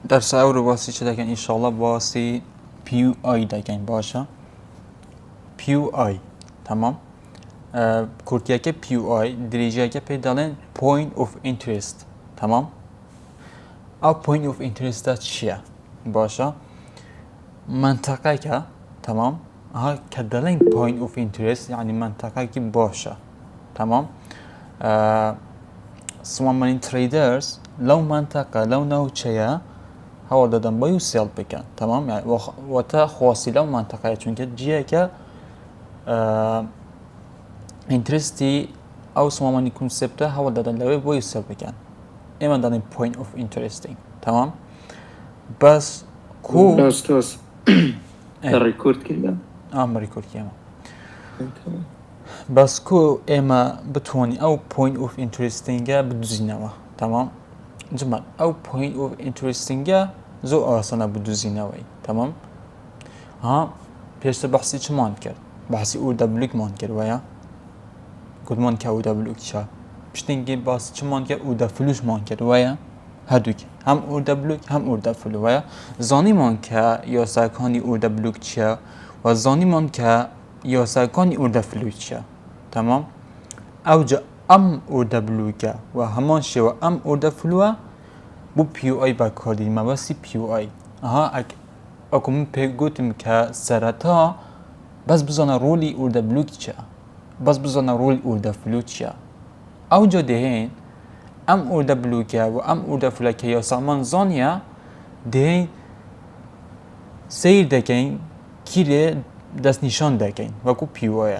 درس اول باسی چه دکن انشالله باسی پیو آی دکن باشه پیو آی تمام کورتیه که پیو آی دریجه که پیدالن point of interest تمام او point of interest چیه باشه منطقه که تمام ها کدالن point of interest یعنی منطقه که باشه تمام سوامنین تریدرز لو منطقه لو نوچه هوا دادن باید سیل بکن تمام یعنی و تا خواصی لو منطقه چون که جیه که اینترستی او سوامنی کنسپته هوا دادن لوی باید سیل بکن ایمان دادن point of interesting تمام بس کو أستاذ الريكورد كده ریکورد کیم بس کو اما بتوانی او point of interesting بدوزینەوە تمام جمال او point of interesting زۆر ئاسانە بدوزینەوەی تمام ها پێشتر بەحسی چمان کرد بەحسی OWمان کرد وایە گوتمان کە OW چە پشتینگی باسی چمان کرد OWمان کرد وایە هەردووک هەم OW هەم OW وایە زانیمان کە یاساکانی OW چیە و زانیمان کە یاساکانی OW چیە تمام اوجا ام OW که و همان شو ام OW بو پیو آی با کردیم ما بسی پیو آی اکو من پیگوتیم که سرطا بس بزنه رولی OW چیه بس بزنه رولی OW چیه اوجا دهین ام OW که و ام OW که یا سامان زانیه دهین سیر دکین کیره دست نشان دکین وکو پیو آی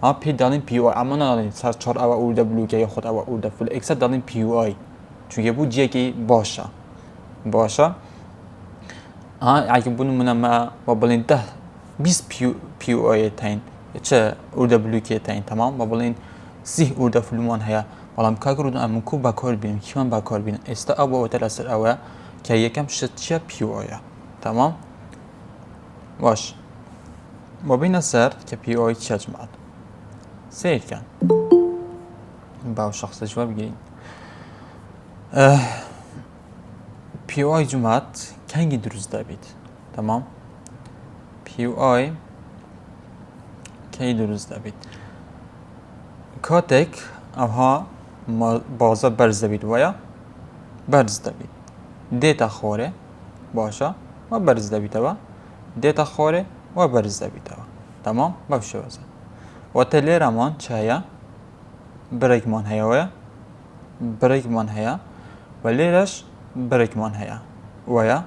ها پی داریم پیو آی اما نداریم سر چهار او OW که یا خود او OW اکثر داریم پیو آی چون بود جیه که باشه ها اگه بونم منم با بلین 20 پیو آی تاین چه OW که تاین تمام با بلین 30 OW مان هیا والام کار کردن امون کو با کار بینم کیمان با کار بینم استا او و تلاسر اوه که یکم شتیه پیو آی تمام باش با بین سر که پیو آی چه جمعت سیر کن با شخص جواب بگیرین پیو آی جمعت کنگی درست دابید تمام پیو آی کی درست دابید کاتک اوها بازا برز دابید ویا برز دابید دیتا خوره باشه و برز دابید و دیتا خوره و برز دابید تمام باشه واسه و تلیرمان چایا برگمان هیا ویا برگمان هیا و لیرش برگمان هیا ویا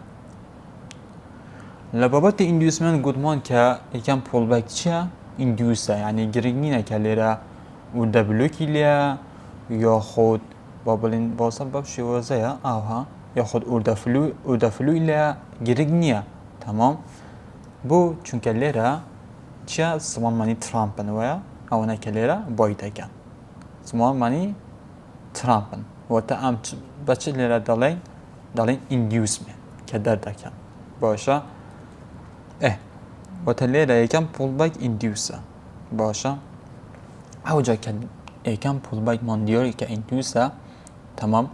لبابت اندیوسمن گودمان که یکم پول بک چیه اندیوسه یعنی گرگنینه که لیره و دبلوکی لیه یا خود بابلین واسه بابشی واسه آها یا خود اردفلو لیه گرگنیه تمام بو چون که لیره چیه سمان منی ترامپن ویا اونا که لیره بایده کن سمان منی ترامپن و تا ام بچه لیره دالین اندیوسمه که درده کن باشه و تا لیره یکم پول بک اندیوسه باشه اوجا که یکم پول بک من دیاری که اندیوسه تمام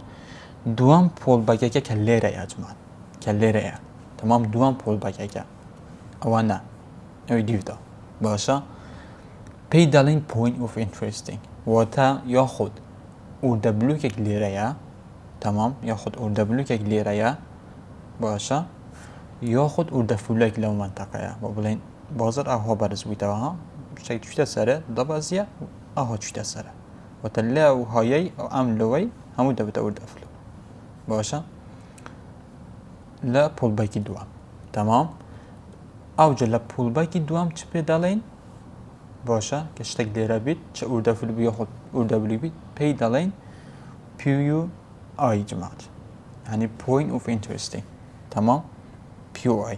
دوام پول بک که لیره یجمان که لیره تمام دوام پول بک که اونا اوی دیودا باشه پی دالین point of interesting و تا یا خود OW که لیره تمام یا خود OW که لیره باشه یا خود OW که لو منطقه و بلین بازار آها برز بیتا ها شاید چوته سره دبازیه آها چوته سره و تله او هایی او املوی همو دبتا OW باشه لا پول باکی دوام تمام اوجه لا پول باکی دوام چه پیدالین باشه که شتک لیره بید چه OW بیا خود OW بید پیدالین پیو آی جماعت یعنی point of interesting تمام پیو آی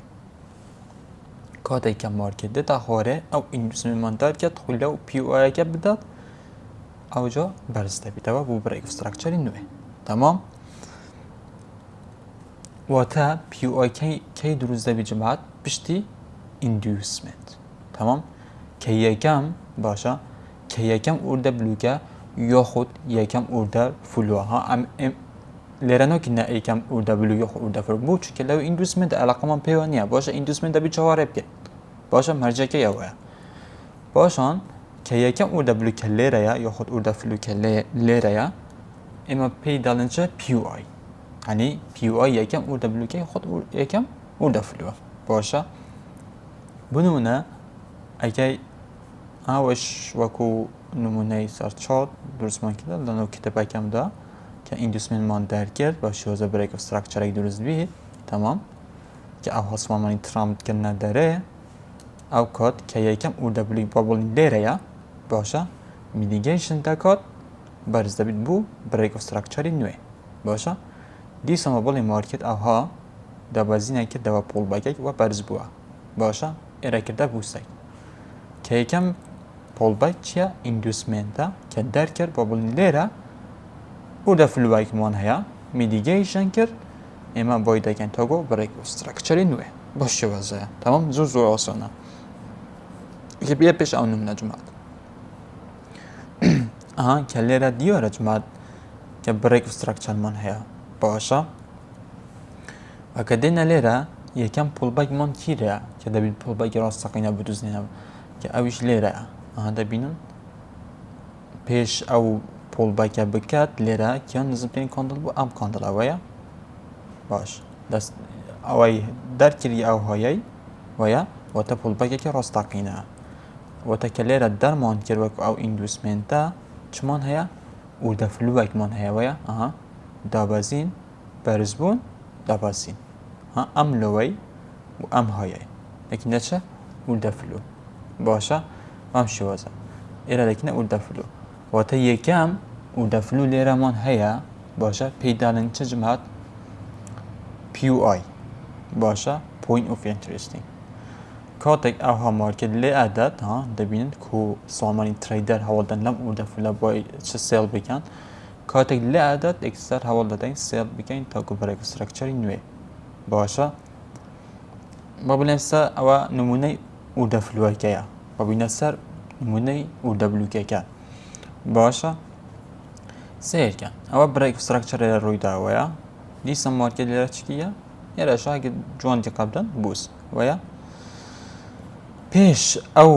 کاتی که مارکت دیتا خوره او اینوسمی منتر کرد خوله و پیو آی که بداد اوجا برزده بیده و بو برای استراکچری نوه تمام و تا پیو آی که دروزده بی جماعت پشتی inducement تمام که یکم باشه که یکم OW که یا خود یکم order فلو ها لێرە نۆکینە ئەیکەم و دەبلو یۆخ و دەفر بوو چکە لەو ئیندوسمنت علاقەمان پێوە نییە باشە ئیندوسمنت دەبی چاوارێ بکەیت باشە مەرجەکەی ئەوەیە باشان کە یەکەم و دەبلو کە لێرەیە یۆخود و دەفلو کە لێرەیە ئێمە پێی دەڵێنچە PUI هەنی PUI یەکەم و دەبلوکەی خۆت یەکەم و دەفلووە باشە بنمونە ئەگەی ئاوەش وەکو نمونەی سەرچۆت دروستمان کرد لەنەو کتێبەکەمدا کە ئیندوسمنتمان دەرکرد بە شێوەزە برێک و ستراکچەرێک دروست بیت تەمام کە ئەو هەسوامانی ترامکردنە دەرێ ئەو کات کە یەکەم و دەبلی بابڵین لێرەیە باشە میدیگەیشن دەکات بەرز دەبیت بوو برێک و ستراکچەری نوێ باشە دیسەمە بڵی مارکت ئەوها دەبەزینە کردەوە پۆڵبەکێک وە بەرز بووە باشە ئێرەکردە بووسەی کە یەکەم پۆڵبەک چییە ئیندوسمنتە کە دەرکرد بە بڵین لێرە و دەفلوایکمان هەیە میدیگەیشن کرد ئێمە بۆی دەکەین تۆگۆ برێک و ستراکچەری نوێ بۆ شێوەزەیە تەمام زۆر ئاسانە بێ پێش ئەو نمونە جمات ئەها کە لێرە دیۆرە جمات کە برێک و ستراکچەرمان هەیە باشە ئەکە دێنە لێرە یەکەم پۆڵبەکمان کیرەیە کە دەبێت پۆڵبەکی ڕاستەقینە بدوزنێنەوە کە ئەویش لێرەیە ئەها دەبینن پێش ئەو پۆڵبەکە بکات لێرە کیان نزمترین کۆندڵ بوو ئەم کۆندڵەوەیە باش دەست ئەوەی دەرکردی ئەو هۆیەی وەیە وەتە پۆڵبەکێکی ڕاستەقینە وەتە کە لێرە دەرمان کرد وەکو ئەو ئیندوسمنتە چمان هەیە و دەفلووەکمان هەیە وەیە ئەها دابەزین بەرز بوون دابەزین ها ئەم لەوەی و ئەم هۆیەی دەکەین دەچە و دەفلو باشە ئەم شێوەزە ئێرە دەکەینە و دەفلو وەتە یەکەم و دەفلو لێرەمان هەیە باشە پێیداڵن چ جمات PUI باشە Point of Interesting کاتێک ئەو هەمارکرد لێ ئەدات ها دەبینن کو سامانی تریدەر هەوڵدەن لەم و دەفلە بۆی چ سێڵ بکەن کاتێک لێ ئەدات ئێکستەر هەوڵ دەدەین سێڵ بکەین تاکو برێک و ستراکچەری نوێ باشە بە بڵێم سەر ئەوە نمونەی و دەفلوەکەیە ببینە سەر نمونەی و دەبلوکەکە باشە سیرکە ئەوە برێک و ستراکچەرە ڕوویداوەیە دیسە مارکێت لێرە چکیە ئێرە شاگە جوانتی قبدن بوس وەیە پێش ئەو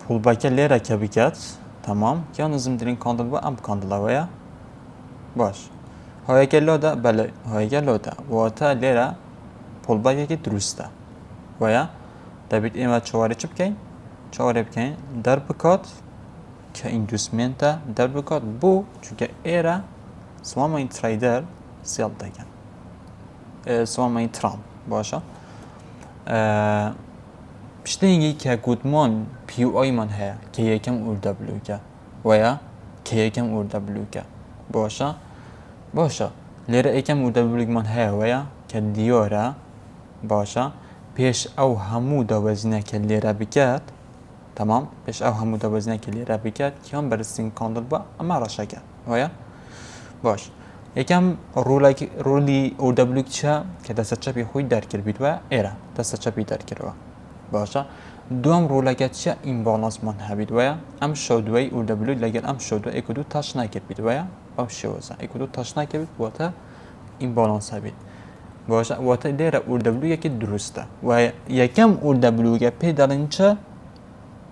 پوڵبەکە لێرە کە بکات تەمام کیان نزمترین کۆندڵ بە ئەم کۆندڵەوەیە باش هۆیەکە لۆدا بەلێ هۆیەکە لۆدا واتە لێرە پۆڵبەکێکی دروستە وەیە دەبێت ئێمە چوارێ چ بکەین چوارێ بکەین دەربکات کە ئیندوسمنتە دەربکات بوو چونکە ئێرە سوامەی تریدەر سێڵ دەکەن سوامەی ترام باشە پشتێکی کە گوتمان PUI-مان هەیە کە یەکەم و دەبلوکە وەیە کە یەکەم و دەبلوکە باشە باشە لێرە یەکەم و دەبلوکمان هەیە وەیە کە دیۆرە باشە پێش ئەو هەموو دەوەزینەکە لێرە بکات تەمام پێش ئەو هەموو دەوەزینەکە لێرە بکات کیان بەرزترین کۆندڵ بە ئەمە ڕەشەکە وەیە باش یەکەم ڕوولی ئەو دەبلوکچە کە دەسە چەپی خۆی دەرکرد بیتوە ئێرە دەسە چەپی دەرکردەوە باشە دوم ڕوولەکە چە ئیمبالانسمان هەبیت وەیە ئەم شەودوەی و دەبلو لەگەر ئەم شەودوە ئێک و دوو تاش ناکرد بیت وەیە ئەو شێوەزە ئێک و دوو تاش ناکرد واتە ئیمبالانس هەبیت باشە واتە لێرە و دەبلو یەکی دروستە و یەکەم و دەبلوگە پێی دەڵێن چە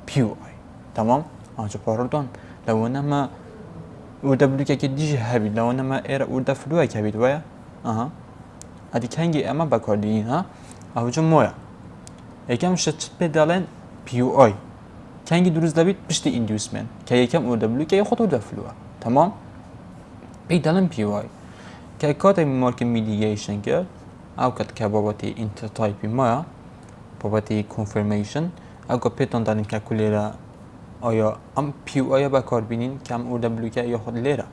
PUI تەمام ئاجە پاڕدۆن لەوەنەمە و دەبلوکێکی دیژی هەبیت لەوەنەمە ئێرە و دەفلووەک هەبیت وەیە ئەها ئەدی کەنگی ئەمە بەکاردین ها ئەوجم وایە یەکەم شت پێ دەڵێن PUI کەنگی دروست دەبیت پشتی ئیندوسمنت کە یەکەم و دەبلوکە خۆت و دەفلووە تەمام پێی دەڵێن PUI کە کاتێک مارکە میدیگەیشن کرد ئەو کات کە بابەتی ئینتەرتایپی مایە بابەتی کۆنفرمیشن ئەو کە پێتان دەڵێن کە لێرە ئایا ئەم PUI بەکاربینین کەم و دەبلوکە یا خۆت لێرە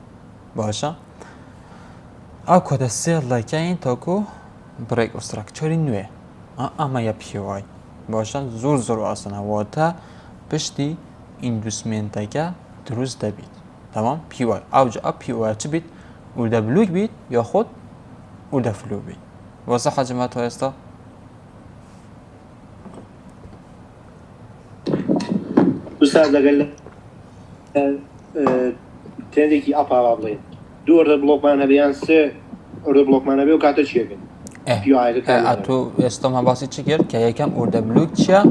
باشە ئەو کاتە سێڵ دەکەین تاکو برێک و ستراکچەری نوێ ئەمە یە PUI باشە زۆر ئاسانە واتە پشتی ئیندوسمنتەکە دروست دەبیت تەمام PUI ئەوجا ئە PUI چ بیت و دەبلوک بیت یا خۆت و دەفلو بیت وەسە حەجمەت ئێستا استاد لەگەل ترندێکی ئەپا بڵێن دووەردە بڵۆکمان هەبیان سێ ئەوە بڵۆکمانە بێ و کاتە چێکن ئەتو ئێستۆمە باسی چ کرد کە یەکەم ئوردە بلوک چییە؟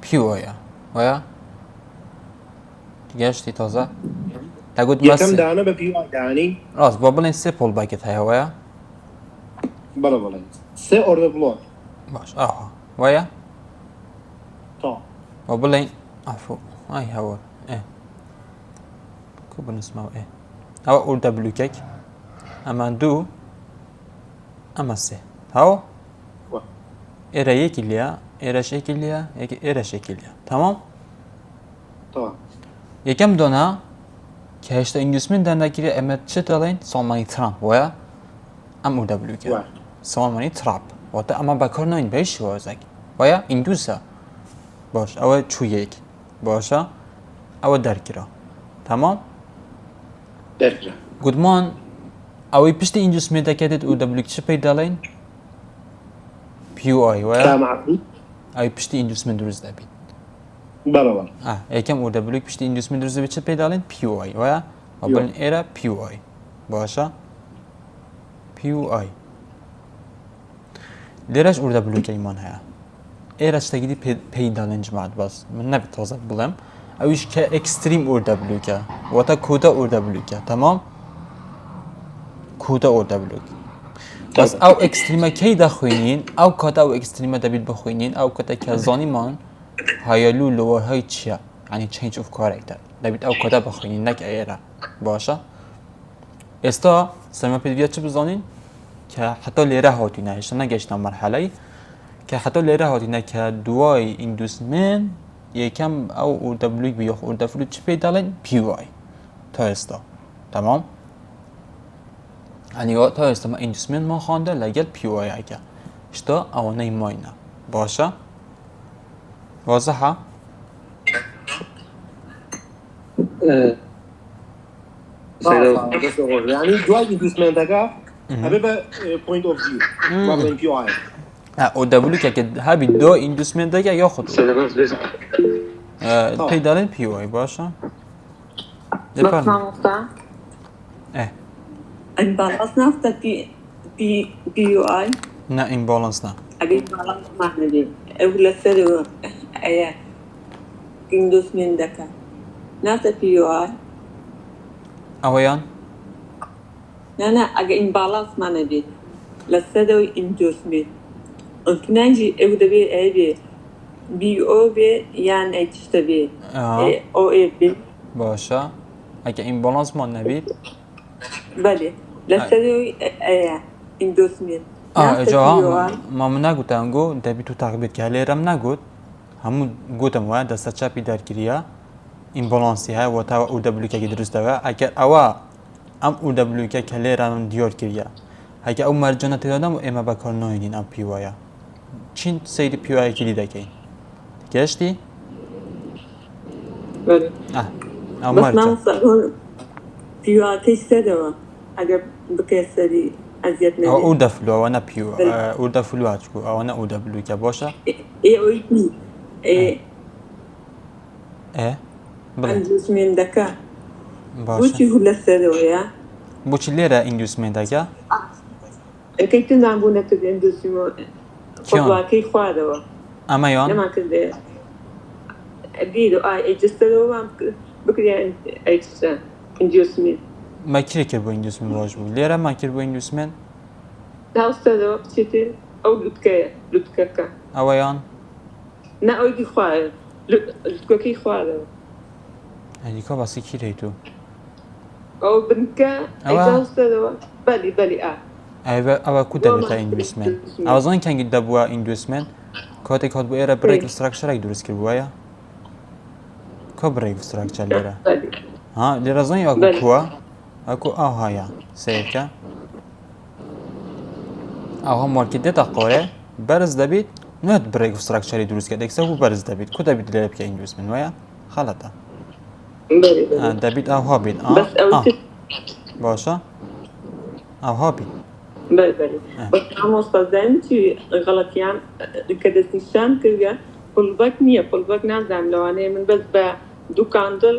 پیوەیە وایە؟ گەشتی تازە؟ دەگوت یەکەم دانە بە پیوای دانی ڕاست بۆ بڵێن سێ پۆڵباکت هەیە وایە؟ بەڵێ بڵێ سێ ئۆردە بڵۆک باش ئاها وایە؟ تا بۆ بڵێن ئەفۆ ئای هەوە کو بنووسمەوە ئەوە ئوردە بلوکێک ئەمان دوو ئەمە سێ هاو؟ ئێرە یەکی لێە ئێرەش یەکی لێە ئێرەش یەکی لێە تەمام؟ یەکەم دۆنا کە هێشتا ئینگلیسمین دەردەگیرێ ئەمە چ دەڵێن ساڵمانی ترامپ وایە؟ ئەم ئوردە بلوکە ساڵمانی تراپ واتە ئەمە بەکار ناین بەی شێوازێک وایە ئیندوسە باش ئەوە چوویەک باشە ئەوە دەرکرا تەمام؟ دەرکرا گوتمان ئەوەی پشتی ئینجوسمێ دەکەێت ئوردە بلوک چ پێی دەڵێن؟ PUI وایە؟ ئەوی پشتی ئینجوسمێ دروست دەبێت بەڵەوە یەکەم ئوردە بلوک پشتی ئینجوسمێ دروست دەبێت چ پێی دەڵێن؟ PUI وایە؟ بڵێن ئێرە PUI باشە؟ PUI لێرەش ئوردە بلوکەیمان هەیە ئێرە شتێکی پێی دەڵێن جماعەت باس من نەبێت تازە بڵێم ئەویش کە ئەکستریم ئوردە بلوکە واتە کوتە ئوردە بلوکە تەمام؟ کوتە ئوردە بلوک بەس ئەو ئەکستریمە کەی دەخوێنین ئەو کاتە ئەو ئەکستریمە دەبێت بخوێنین ئەو کاتە کە زانیمان هایەلو لەوەهای چییە ینی change of character دەبێت ئەو کاتە بخوێنین نەک ئێرە باشە؟ ئێستا سەرمە پێ چ بزانین کە حتا لێرە هاتوینە هێشتا نەگەشتە مەرحەلەی کە حتا لێرە هاتوینە کە دوای ئیندوسمێن یەکەم ئەو ئوردە بلوک بیۆخ ئوردە فلوت چ پێی دەڵێن PUI تا ئێستا تەمام؟ ئەنیوە تا ئێستامە ئیندوسمێنمان خواندە لەگەڵ PUI-یەکە شتا ئەوەنەی ماینە باشە؟ وازەحە؟ یعنی دوای ئیندوسمێنتەکە هەبێ بە پوینت ئۆف ڤیو با بڵێن PUI ئوردە بلوکێکە هەبی دۆ ئیندوسمێنتەکە یاخود پێی دەڵێن PUI باشە؟ Imbalans nafta PUI نه imbalance نه اگه imbalans معنی اولسر ایا inducement دکا nafta PUI ئەوەیان؟ نه اگه imbalance معنی لسر inducement الكنانجي او دبي اي بي BO بي يعني اي تشتبي او اي بي باشە ئەگە ئیمبالانسمان نەبێت بله لسه inducement ئەجا ما من نەگوتانگۆ دەبێت و تاقبێت کە لێرەم نەگوت هەموو گوتم وایە دەستە چاپی دەرگریە ئیمبالانسی هەیە وەتاوە ئوردە بلوکێکی دروستەوە ئەگەر ئەوە ئەم ئوردە بلوکە کە لێران دیۆر کردە هەگە ئەو مەرجانە تێدەدەم و ئێمە بەکار ناهێنین ئەم PUI-یە چین سەیری PUI-یەکی دی دەکەین گەشتی؟ ئەو مەرجە PUI تێشتەدەوە ئەگەر بکەسەری ئەزیەت نەبێت ئوردە فلو ئەوە نە ئوردە فلووە چکو ئەوە نە ئوردە بلوکە باشە؟ ئیندوسمێن دەکا باشە بۆچی هو لەسەرەوەیە؟ بۆچی لێرە ئیندوسمێنتەکە؟ ئەکەی تنان بوو نەکرد ئیندوسمێن خۆڵواکەی خواردەوە ئەمەیان؟ نەمان کردێ دیرۆ ئەجستەرەوە بکرێن ئەیکسە ئیندوسمێن ماکرێ کرد بۆ ئیندوسمێن باش بوو لێرە ماکرد بۆ ئیندوسمێن؟ داوستەرەوە بچێتێ ئەو لوتکەیە لوتکەکە ئەوەیان؟ نە ئەوی خوارد لوتکەکەی خواردەوە ئەلیکا باسی کیرەی تو؟ ئەو بنکە ئەیداوستەرەوە بەلی ئەوە کو دەبێتە ئیندوسمێن ئەوە زۆن کەنگی دەبووە ئیندوسمێن کاتێک هات بۆ ئێرە برێک ستراکچەرێک دروست کرد وایە؟ کۆ برێک ستراکچەر لێرە؟ لێرە زۆنی ئەوکو کووە؟ ئەوکو ئەو هایە سەیەکە ئەو هەمووەکی دێتە قۆرێ بەرز دەبێت نوێت برێک ستراکچەری دروست کرد ئەکسە بوو بەرز دەبێت کو دەبێت لێرە بکە ئیندوسمێن وایە؟ خەڵەتە دەبێت ئەوها بێت باشە؟ ئەوها بێت بەس ئامۆستازان چی غەڵەتیان کە دەستنیشان کردە پڵبەک نییە پڵبەک نازانم لەوانەیە من بەس بە دوو کاندڵ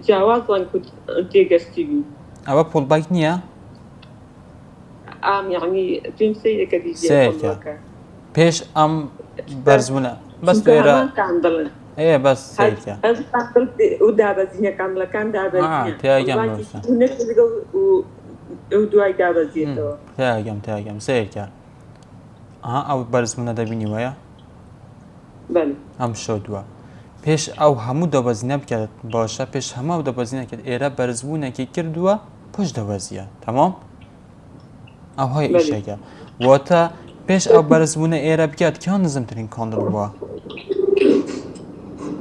جیاوازڵان تێگەشتی بی ئەوە پڵبەک نییە؟ يعني فيلم سيء كبير سيكا بيش ام برزمنا بس بيرا بيرا كان ضلن ايه بس سيكا هذا كان ودابزينيا كاملة كان دابزينيا تياجم نورسا ودواي دابزيتو تياجم سيكا او برزمنا دبيني ويا بله هم شدوا پیش او همو دوازینه بکرد باشه پیش همه دوازینه کرد ایره برزبونه که کردوا پشت دوازیه تمام او های بله. ایشه گه و تا پیش او برزبونه ایره بکرد که نظم ترین کاندل بوا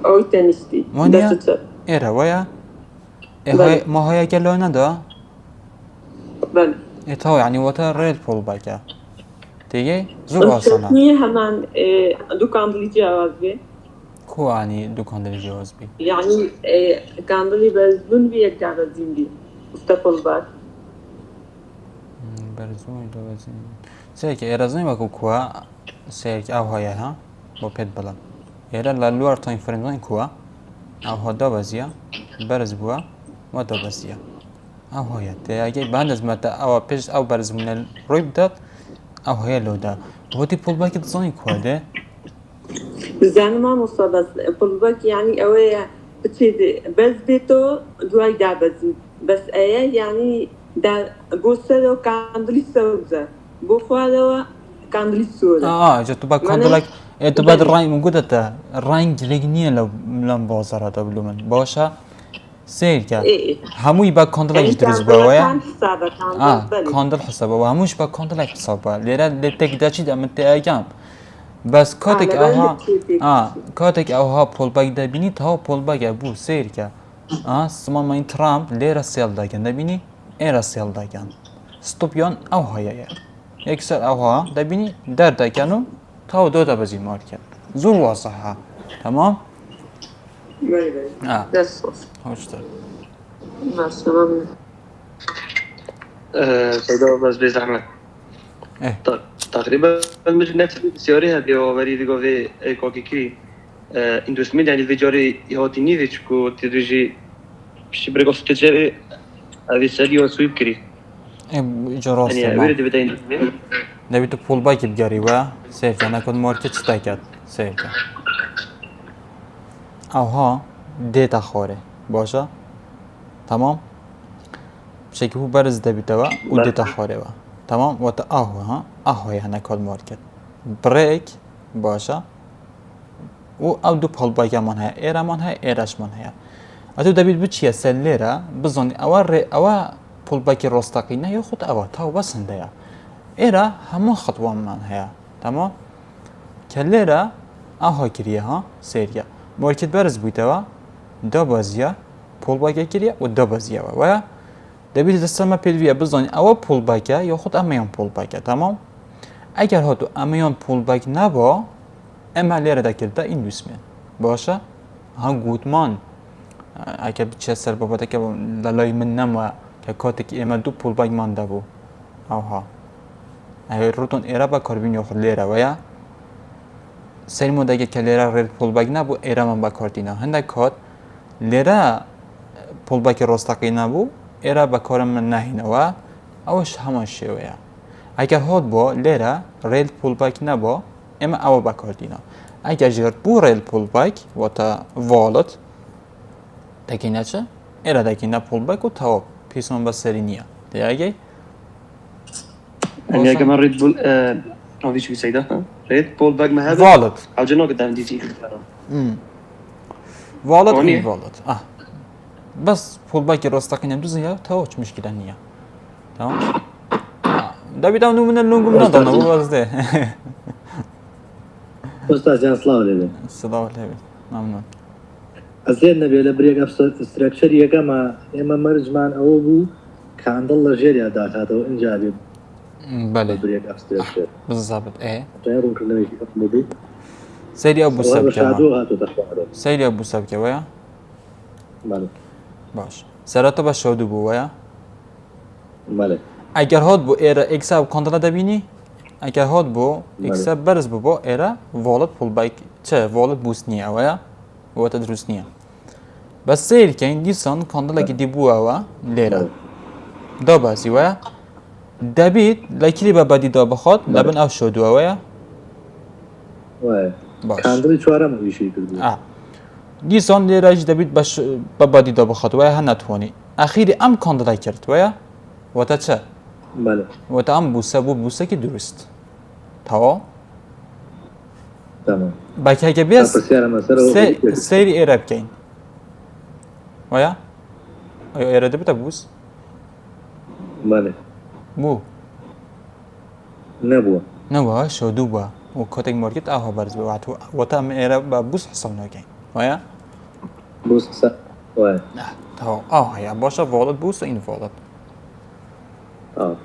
او تنستي وانيا ایره ویا بله. ما های گلو ندا بله ایتا یعنی و تا ریل پول بکه دیگه زور آسانه niye hemen dokandırıcı avaz bir? کو یعنی دو کاندل جواز بی Yani kandırı bezbun bir yak avazim bir. Ustapol var. برزبون دوازینه سیک ایره زنی وکو کوا سیک او های ها با پید بلند ایره لالوار تاین فرنزان کوا او ها دوازیه برز بوا و دوازیه او های تیاگی بعد از متا او پیش او برزمون روی بداد او های لو دا و تی پول باکی تزانی کوا ده Bizden ma musabas polbak yani eve بتشيد بس بيتو دواي دابزين بس ايه يعني دا بوسلو كاندلي سوزا بوخوالو كاندلي سوزا جو تو با کندلک تو بعد رنگ موجوده تا رنگ لگنیه لام بازار تا بلومن باشه سیر که هموی با کندلک درز باویا کندل حسابه و هموش با کندلک حسابه لیره لتک داشید ام تیاگم بس کاتک کاتک اوها پول باگ دبینی تا پول باگ بو سیر که سمان ما این ترامپ لیره سیل داگن دبینی ایره سیل داگن ستوپیان اوهایه یکسر اوها دبینی در داگنو تا دو تا بزی مارکت زور واضحه تمام بس خوشتر بس تمام سيدو بس بزحمة تقريبا مش نفس السيارة هذه ووري ديكو في كوكيكي اندوسميل يعني الفيديوري يهوتي نيفيتش كو تدريجي بشي بريكو ستجاري هذه سالي وسويب كري جراس يعني تمام ويرد بدأين دبیتو پول باکی بگیری و سیر که نکن مارکت چی تاکد سیر که اوها دیتا خوره باشه تمام بشكل هو برز دبيته و دیتا خوره و تمام و تا ها ها نکن مارکت بریک باشه و او دو پول باکی من های ایره من های ایرش من های اتو دبیت بچیه سلیره بزنی اوا پول باکی رستقینه یا خود اوا تا بس هنده ایرا همون خطوه من هیا تمام کلیره آها کریه ها سریع مارکت برز بوده و دا بازیه پول باگه کریه و دا بازیه و دبیت دستم پیدویه بزنی اوا پول باگه یا خود امیان پول باگه تمام اگر ها تو امیان پول باگ نبا اما لیره دا کرده این دوسمه باشه ها گودمان اگر بچه سر بابده که لالای من نمو که کاتی که اما دو پول باگ من دبو اوها روتون ایرا با کاربین یا خود لیره ویا سری مدگه که لیره ریل پول باگ نبو ایرا من با کارتینا هنده کات لیره پول باگ راستقی نبو ایرا با کارم من نهینه و اوش همان شویا اگر هاد با لیره ریل پول باگ نبو اما او با کارتینا اگر جرد بو ریل پول باگ و تا والت دکینه چه؟ ایرا دکینه پول باگ و تا پیسون با سری نیا دیگه يعني كمان ريد بول او شو سيدا ريد بول باج ما هذا والت او جنو قدام دي جي والت ونية. اي والت بس پول باقي راستقين يمدوز يا تاوش مشكلة نية تمام ده بيداونو من اللونج من هذا انا بس ده استاذ جان سلام عليكم السلام عليكم ممنون أزين نبي لبريك استراكشر يقام إما مرجمان أو بو كان ضل جيريا داخل إنجابي بله بريك استراكشر بالضبط ايه غير كل ما يقبل سيدي ابو وهذا سبكة شادوها تدخل سيدي ابو سبكة ويا ماله باش سراتو باش شادو بو ويا ماله اگر هاد بو ایرا اکسا کانتلا دبینی اگر هاد بو اکسا برز بو ایرا والت پول بايك چه والت بوس نيا ويا و تدرس نيا بس سير كاين ديسان كاندلا كي دي بو وا ليرا دا بازي ويا دبيت لكلي ببدي دا بخاط لبن أو شو دوايا وای باش کاندلی چوارم ویشی کردو دیسان لیراج دبيت باش ببدي دا بخاط ويا هنتواني أخيري أم كاندلا كرت ويا وتا چه بله وتا أم بوسه كي درست تمام تمام باكي هكا بيس تپرسیارم مثلا سيري إيراب كين ويا أيو إيرا دبتا بوس بله بو نبوه نوا شو دوبا وكوتك ماركت أو برز بوعتو وتا أم إيرا بوس حصل ناكين ويا بوس وای تمام هيا باشا فولت بوس این فولت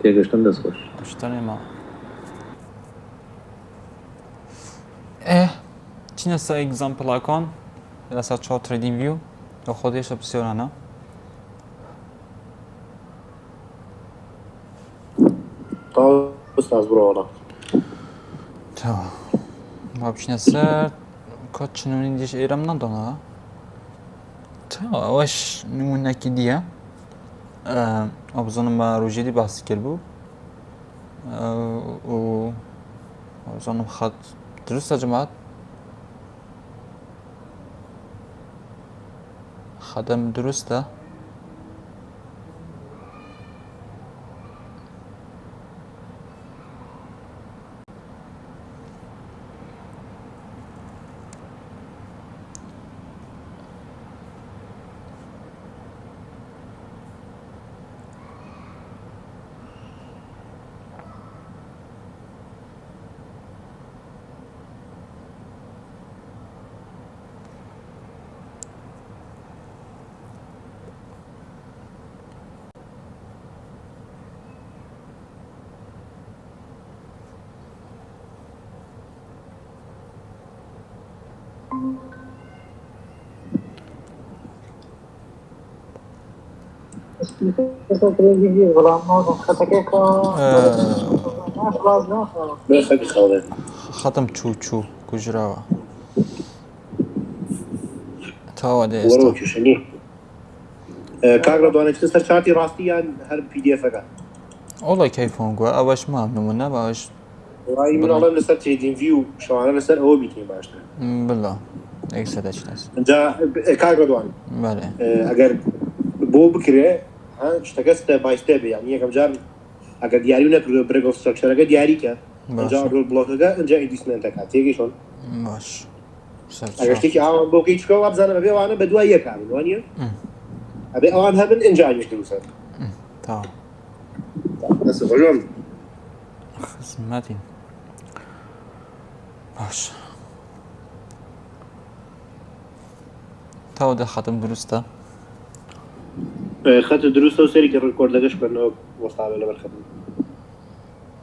تێگەشتم دەست خۆش اشتري ما چی نسا اگزامپل اکان لسا چهار تریدین ویو و خودش بسیار نه تا استاذ برو تا ما بچی نسا کات چنونی دیش ایرم ندانه تا اوش نمونه کی دیه ابزانم با روجیدی بحث کرد بو و ابزانم خط درسته جماعت خدم درسته ختم چو کجراوه تا وده ورو است کشنی کاغذ دوانه چه سر چاتی راستی یا هر پی دی اف اگه والله كيف هون قوي أوش ما نمونا باش وای من الان لسر تریدین ویو شوانه لسر او بیتیم باشته بالله اكسد ناس جا کاغذ دوانه بله اگر بو بکره ها اشتغل ستيب باي ستيب يعني يكم جار اگر دیاری نکرده برگ اف استراکچر اگر دیاری که انجا رول بلوک اگر انجا ایندیسمنت اگر تیگی شون باش اگر شتیکی آن بوکی چکو واب زنه ببی وانه بدوای یک کامل وانیه ابي اوان هبن انجا مش دوسر تمام بس رجل خدمتين باش تا ده ختم درسته خط درست و سری که رکوردش کنه مستعمل بالخدمه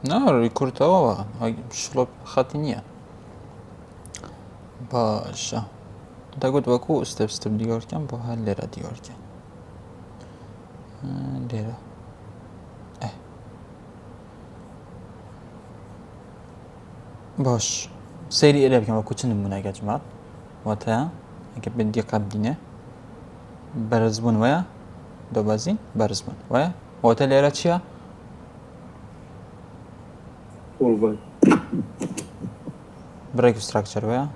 نه ريكورد هو شلوب خاتنية باش دا قد وكو استب ديار كان بو هل ليرة ديار كان ليرة باش سيري إلي بكم وكو تنمونا يا جماعة واتا اگه بدي قبلينه برزبون ويا دو بازين برزبون ويا واتا ليرة چيا اول بريك ستراكشر ويا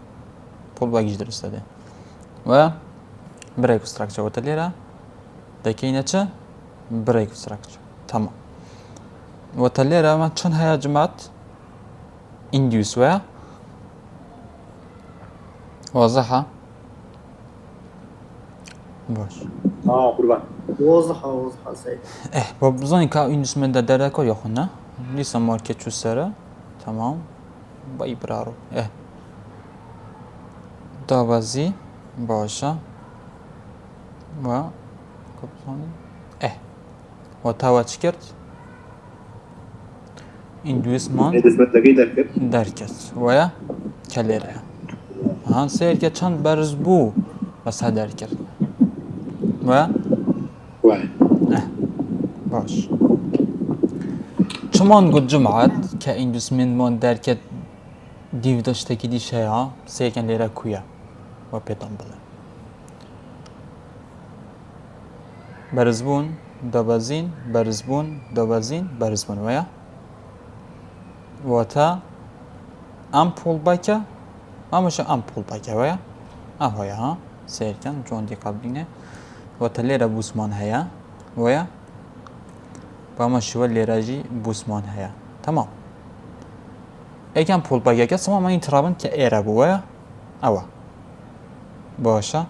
بول باقي درس ده ويا بريك ستراكشر واتا ليرة دكينه چه بريك ستراكشر تمام واتا ليرة ما چون هيا جماعة induce ويا واضحة باش قربان واضحه سعید بابزانی که induce من در درکو یا خونه لیسا مارکت چو سره تمام با ایبرارو داوازی باشه و کبزانی و تاوا چی کرد induce مان ادسمت لقي دركت درکت ویا کلیره هان سیر که چند برز بو بس ها در کرد و واي باش چمان قد جمعت که induce من درکت دیو داشته که دی شیا سیر کن لیره کویا و پیتان بله برزبون دەبەزین بەرزبوون دەبەزین بەرزبوون وەیە واتە ئەم پوڵبەکە ئەمەشە ئەم پوڵبەکە وەیە ئەوەیە ها سیرکەن جوان دیقەت بینێ واتە لێرە بوسمان هەیە وەیە بەمە شووە لێرەژی بوسمان هەیە تەمام ئەیکەم پوڵبەکەکە سەمامەنی ترابن کە ئێرە بووەیە ئەوە باشە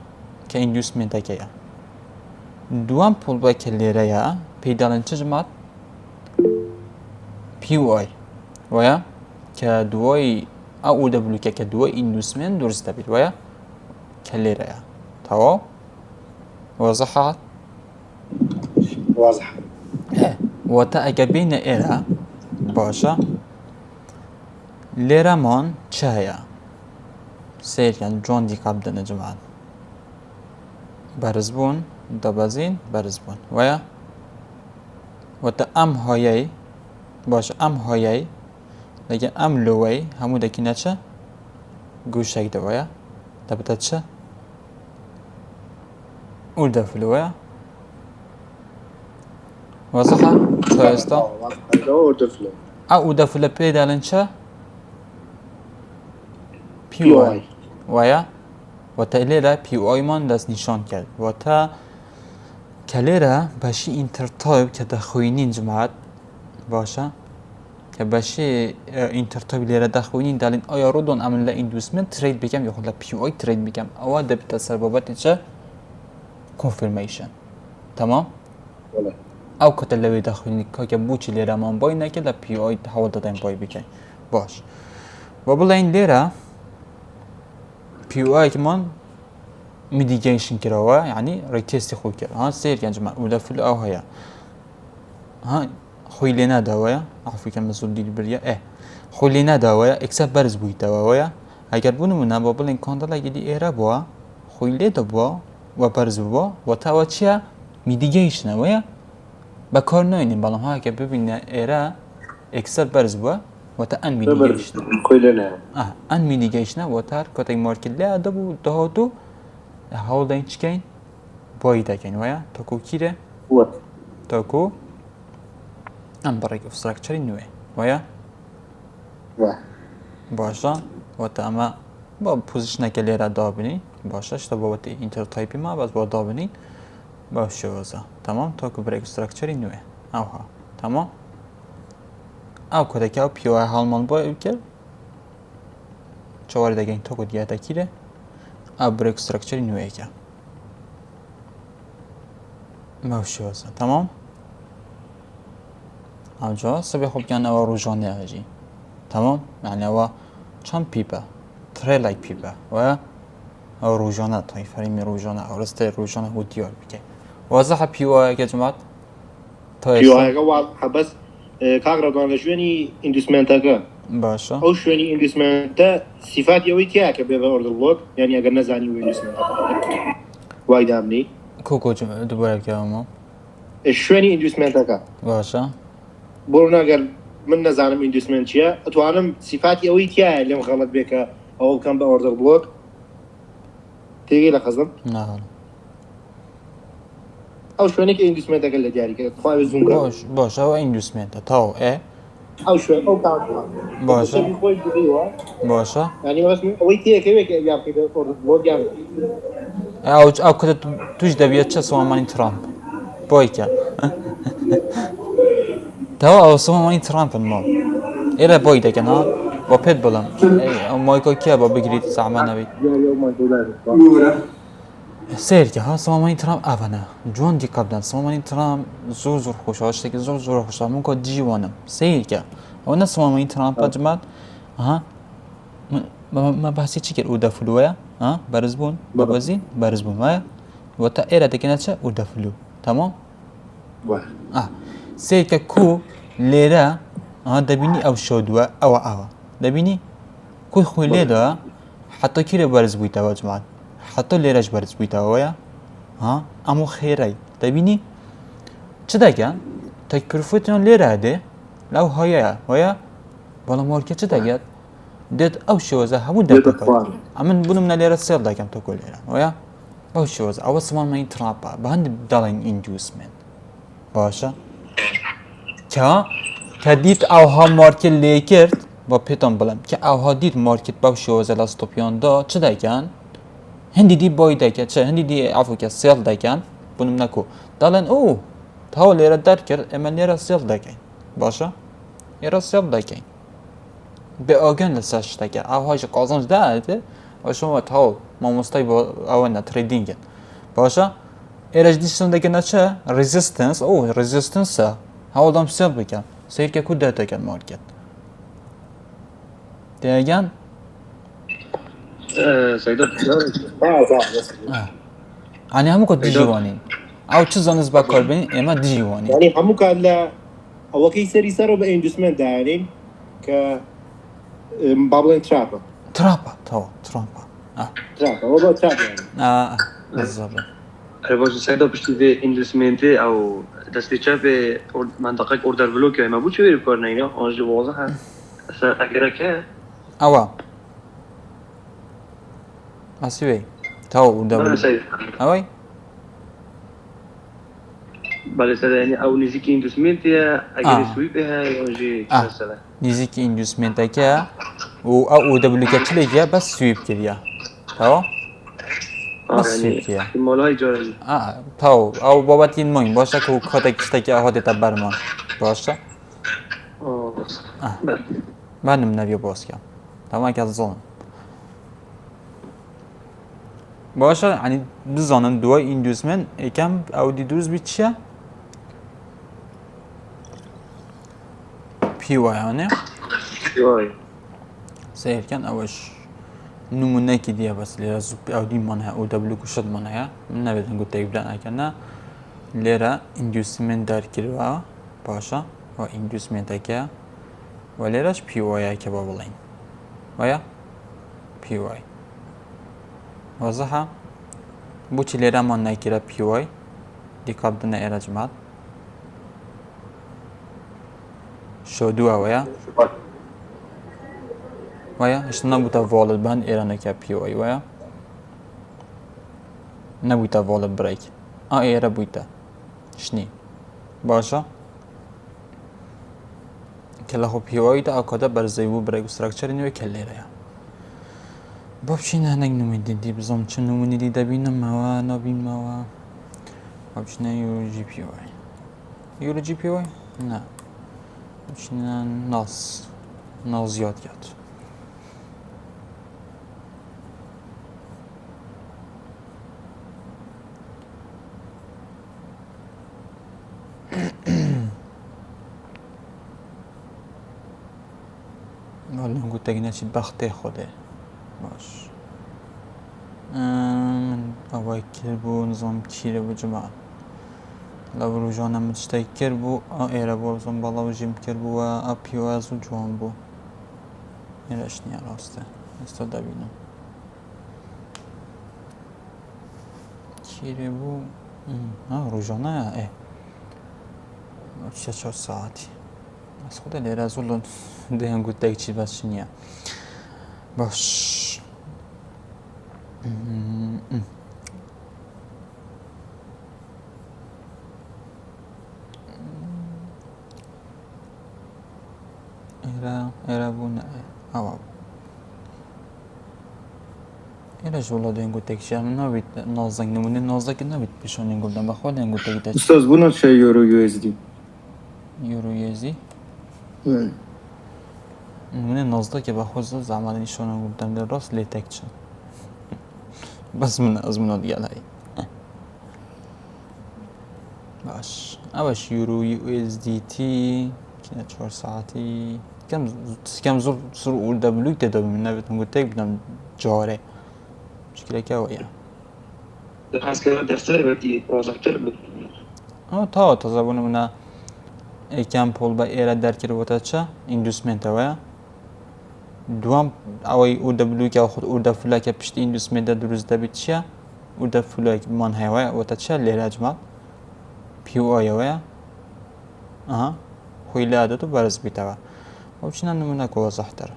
کە ئیندوسمنتەکەیە دوام پوڵبەکە لێرەیە پێیداڵێن چ ژمات PY وەیە کە دوای ئەو دەبلوکە کە دوای ئیندوسمنت دروست دەبێت وەیە کە لێرەیە تەواو وەزەحات واضح واتە ئەگە بینە ئێرە باشە لێرەمان چ هەیە سیریان جوان دیقەت بدەنە جەماعەت بەرزبوون دەبەزین بەرزبوون وەیە واتە ئەم هۆیەی باشە ئەم هۆیەی لەگەن ئەم لۆوەی هەموو دەکینە چە گوشەک دەوەیە دەبێتە چە ئوردەفلوەیە وەزەحە تۆ ئێستا ئەو ئوردەفلە پێداڵێن چە PY وایە واتە لێرە PYمان دەست نیشان کرد واتە کە لێرە بەشی ئینتەرتایپ کە دەخوێنین جماعەت باشە کە بەشی ئینتەرتایپ لێرە دەخوێنین دەڵێن ئایا ڕۆدۆن ئەمن لە ئیندوسمنت ترید بکەم یاخود لە PY ترید بکەم ئەوە دەبێتە سەر بابەتی چە کۆنفرمیشن تەمام ئەو کەتە لەوێ دەخوێنی کاکە بووچی لێرەمان بۆی نەکرد لە PY هەوڵ دەدەین بۆی بکەین باش بۆ بڵێن لێرە PYمان میدیگەیشن کراوە یعنی ڕێکتێستی خۆی کرد ها سێریان جماعەت ئوردەفل ئەو هەیە ها خۆی لێ ناداوەیە ئافریکە مەزول دیل بریە خۆی لێ ناداوەیە ئەکسە بەرز بوویتەوەیە ئەگەر بوونمونە بۆ بڵێن کۆندەڵێکی ئێرە بووە خۆی لێ دەبووە و بەرز بووە وەتاوە چییە میدیگەیشنەوەیە بەکار ناێنین بەڵام هاکە ببینە ئێرە ئەکسەر بەرز بووە وەتە ئەن میدیگەیشنە ئەن میدیگەیشنە وەتار کۆتەی مارکت لێ دەبوو دەهاتوو هەوڵ دەین چکەین بۆی دەکەین وایە تۆکو کیرە تۆکو ئەم بەڕێک ئۆستراکچەری نوێ وایە باشە وەتە ئەمە بۆ پوزیشنەکە لێرە دابنین باشە شتە بۆوەتی ئینتەرتایپی ما بەس بۆ دابنین باو شێوەزە تەمام تۆکو بەرێک ئۆستراکچەری نوێ ئەوها تەمام ئەو کۆدەکە و پیوە هەڵمان بۆ کرد چاوەڕێ دەگەین تۆکو دیاتەکیرە ئەو بەرێک ئۆستراکچەری نوێیەکە باو شێوەزە تەمام ئەوجا سەبێ خۆ بگیان ئەوە ڕۆژانەیە هەژی تەمام یعنیەوە چەند پیپە ترێ لای پیپە وایە ئەو ڕۆژانە تۆی فەرمی ڕۆژانە ئەو ڕستەی ڕۆژانە بۆ دیوار بکەین وازەحە پیوەیەکە جماعەت پیوەیەکە هەبەست کاگڕەوان لە شوێنی ئیندوسمنتەکە باشە ئەو شوێنی ئیندوسمنتە سیفاتی ئەوەی تیا کە بێ بە ئۆردڵۆک یعنی ئەگەر نەزانی ئیندوسمنت وای دامنی کۆکۆ دووبارەکەوەمە شوێنی ئیندوسمنتەکە باشە بۆ ناگەر من نەزانم ئیندوسمنت چییە ئەتوانم سیفاتی ئەوەی تایە لێم خەڵەت بێکە ئەوە بکەم بە ئۆردڵۆک تێگەی لە خەزم ئەو شوێنێکی ئیندوسمنتەکە لە دیاریکە خواوێ زوم باش ئەوە ئیندوسمنتە تاو ئەو شوێن ئەو باشە باشە ئەوەی تێکەوێک بۆ گیان ئەو کە توش دەبێت چە سوامانی ترامپ بۆیکە تەوا ئەو سوامانی ترامپن ماڵ ئێرە بۆی دەکەن بۆ پێت بڵم ئەو مایکۆکیە بۆ بگریت سامانەوەیت سیرکە ها سامانی ترامپ ئەڤەنە جوان دیقەت بدەن سامانی ترامپ زۆر زۆر خۆشەوە شتێکی زۆر زۆر خۆشە من کۆ دیوانم سیرکە ئەو نە سامانی ترامپە جماعەت مە باسی چی کرد ئوردەفلووەیە بەرز بوون بەبەزین بەرز بوون وایە وەتە ئێرە دەکەنە چە ئوردەفلو تەمام سیرکە کو لێرە دەبینی ئەو شۆدووە ئەوە دەبینی کوی خۆی لێدەوە حتى كيري بارز بويتاوا جماعة حتى ليراش بارز بويتاوا يا امو خيري تبيني چداكا تاك بروفيتون ليرا دي لو هيا ويا بالا ماركه چداكا ديت او شوزا همو دتا امن بونم ليرا سيل داكم تقول ليرا ويا او شوزا او سمان ما ترابا بهند دالين اندوسمنت باشە کە دیت ئەوها مارکت لێ کرد بە پێتان بڵێم کە ئەوها دیت مارکت باو شێوەزە لە ستۆپیاندا چ دەکەن هەندی دی بۆی دەکەن چ هەندی دی ئەفکە سێڵ دەکەن بنم نەکو دەڵێن ئەو تاوە لێرە دەرکرد ئێمە لێرە سێڵ دەکەین باشە ئێرە سێڵ دەکەین بێ ئۆگەن لەسەر شتەکە ئەوهاش قازانج داێتێ ئەوشەوە تاو مامۆستای بۆ ئەوە نە ترێدینگن باشە ئێرەش دیسن دەکەنە چە ڕێزیستنس ئەو ڕێزیستنسە هەوڵدام سێڵ بکەم سیرکە کو دەتەکەن مارکت تێگەن سعيدات ئەنی هەموو کۆ دیژیوانین ئەو چ زانست بە کاربین ئێمە دیژیوانی يعني هەموو کات لە ئەوەکەی سەری سەرەوە بە ئینجوسمنت داێنین کە با بڵێن تراپە تراپە تەوە تراپە تراپە ئەوە بە تراپ يعني. بالضبط باش سعيدة بشتي في اندوسمنتي او دستيتشا في منطقة اوردر بلوك ما بوش يري كورنينا اونج واضحة اگرك ئەوە ئەسیوێ تەوە انا سعيد ئەوەی بالي سعيد يعني او نزيكي اندوسمنتي اگر سويبها اونجي مثلا نزیکی ئیندوسمنتەکە و ئەو دەبلوکە چلێکە بەس سویب کردە تەوە يعني مالها ايجاري تاو ئەو بابەتین مۆین باشە کە و کاتێک شتێکی ئەوها دێتە بەرمان باشە بانم نەبیە بۆسکە تەماکە زۆڵم باشە عنی بزانن دوای ئیندوسمنت ئەکەم ئەو دی دروست بیت چییە پی وایانێ سیرکەن ئەوەش نمونەیەکی دیە بەس لێرە زوو ئەو دیمان هەیە ئەو دەبلوک و شتمان هەیە من نەبێت گوتێک بدەن ئەکەنە لێرە ئیندوسمنت دەرکردوە باشە و ئیندوسمنتەکە و لێرەش پی وایەکە بە بڵین وایە پی وای وەزەحە بۆچی لێرەمان نایکرە پی وای دیکات بدنە ئێرە جمات شۆدووە وەیە وایە هێشتا نەبووتە ڤۆڵت بەن ئێرەنەکە پی وای وایە نەبوویتە ڤۆڵت بڕێک ئێرە بوویتە شنی باشە کە لە خۆ پیواییدا ئەوکاتە بەرزەی بوو بڕێک و ستراکچەری نوێی کە لێرەیە بۆ بچینە هەنێک نمویدی بزۆم چ نمونیدی دەبینمەوە نەبینمەوە بۆ بچینە یوروجی پیوای یوروجی پیوای نا بچینە ناز زیادیات والله قلت لك ناسي بختي خذه باش من أواي كربو نظام كيري بجماعة لو رجعنا متشتاي كربو إيرا بو نظام بالا وجيم كربو أبيو أزو جوان بو إيراشني راسته استدابينو كيري بو رجعنا إيه شاشة ساعتي بس خدا لێرە زۆر دەیان گوتێکی بەس نییە باش ئێرە بوون ئەوە ئێرە ژۆڵە دەیان گوتێکیان ناویت نازەنگ نمونێ نازەکە نەبیت پیشۆنین گوڵدەن بەخۆ لێن گوتێکی دەچ Ustaz bu nasıl şey Euro USD? یۆروێزی Evet. منێ نازدەکە بەخۆ زۆر زامانی شۆنە گوتەن لە ڕاست لێ تێک چن بەس من ئەزمونە دیالایی باش ئەوەش یورو USDT 4 ساعتی کەم زۆر سڕ و دەبلووی تێدەبم نەبێت گوتێک بدەم جارێ شکلێکە ئەوەیە حاسكرا دفتر بدي بروجكتور تاوە تازە بوون منە ئەیکیان پۆڵ بە ئێرە دەرکردوەتە چە ئیندوسمنتەوەیە دوام ئەوەی ئوردەبلووکە خودت ئوردەفولەکە پشتی ئیندوسمنتە دروست دەبێت چییە ئوردەفولەکمان هەیەوەیە وەتە چە لێرە جمات پیوایەوەیە خۆی لادەت و بەرز بیتەوە ئەو چنە نمونەکە وەزەحترە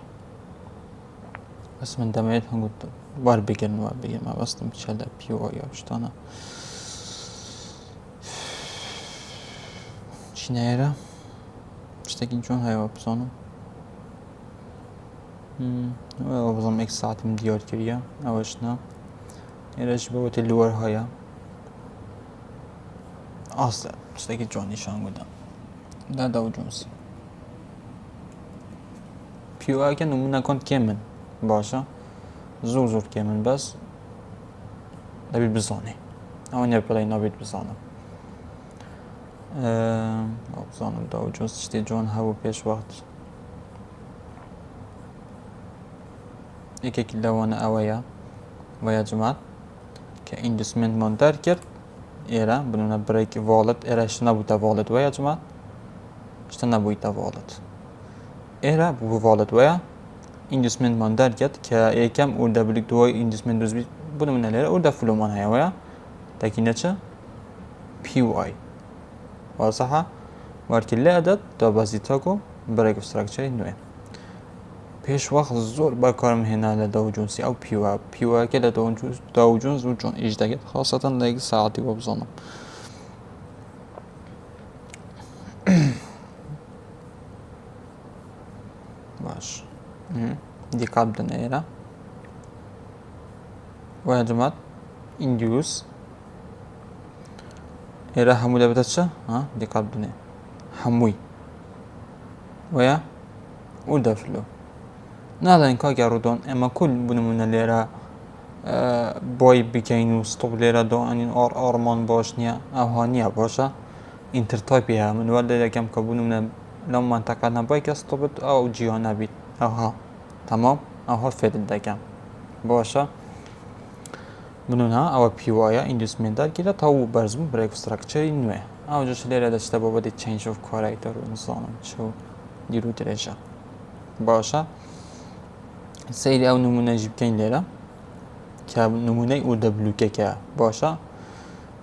بەس من دەمەوێت هەنگوت وار بگەن وار بگەمە بەستم چە لە پیوایە شتانە نهره اشتكي جون هاي بزانم بزانم اك ساعت من ديار كريا اوشنا ایرش بوت اللور هایا اصلا اشتكي جون نشان بودم ده داو جونسی پیو که نمونه کن کمن باشه زور کمن بس نبید بزانه اما نبید نبید بزانم بزانم داو جونس اشتی جون هاو پیش وقت یکی لوانه اویا و یا جماعت که ایندوسمنت من در کرد ایره بنونه بریک والد ایره اشت نبوده والد و یا جماعت اشت نبوده والد ایره بو والد و یا ایندوسمنت من در کرد که یکم اورده بلیک دوای ایندوسمنت دوز بید بنونه لیره اورده فلو من هیا و یا تاکی چه پی و آی واضحه وارکی لی عدد دا بازیتا کو بریک استراکچری نوه پیش وقت زور با کارم هنر لداو جونسی او پیوا که لداو جونز و جون ایج دگت خاصتا لیگ ساعتی و بزنم باش دی قبل دنیره و یا جماعت ایندیوس ایره همو لبتت چه دی قبل دنیره هموی و یا او دفلو نه اینکه گرودان اما کل بنمونه لیره بای بکین و ستوب لیره دو این آرمان باش نیا او ها نیا باشه اینترتایپی ها من ولی یکم که بنمونه لام منطقه نبای که ستوبت او جیها نبید او ها تمام او ها فیدل دکم باشه بنونه او پیوایا ایندوسمنت در گیره تا او برزمون بریک استراکچری نوه او جوش لیره داشته با بودی چینج اف کاراکتر و نظانم چو دیرو درجه باشه سیری او نمونه جیب کن لیره که نمونه او دبلوکه که باشه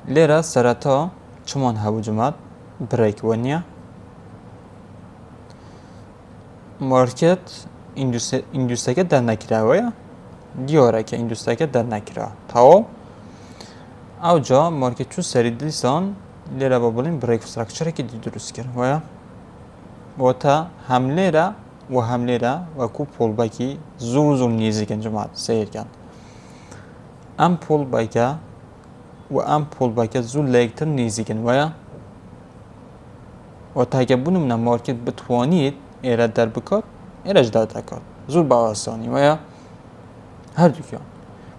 لیره سرطا چمان هبو جماعت بریک ونیا مارکت ایندوسته که در نکره ویا دیاره که ایندوسته که در نکره تاو او جا مارکت چون سری دیسان لیره با بولین بریک استراکچره که دی درست کرد ویا و تا حمله را و حمله را و کو پول باکی زور نیزیکن جماعت سیر کن ام پول باکا و ام پول باکا زور لیکتر نیزیکن و تا اگه بونم مارکت بتوانید ایره در بکار ایرش در دکار زور با آسانی هر دوکیان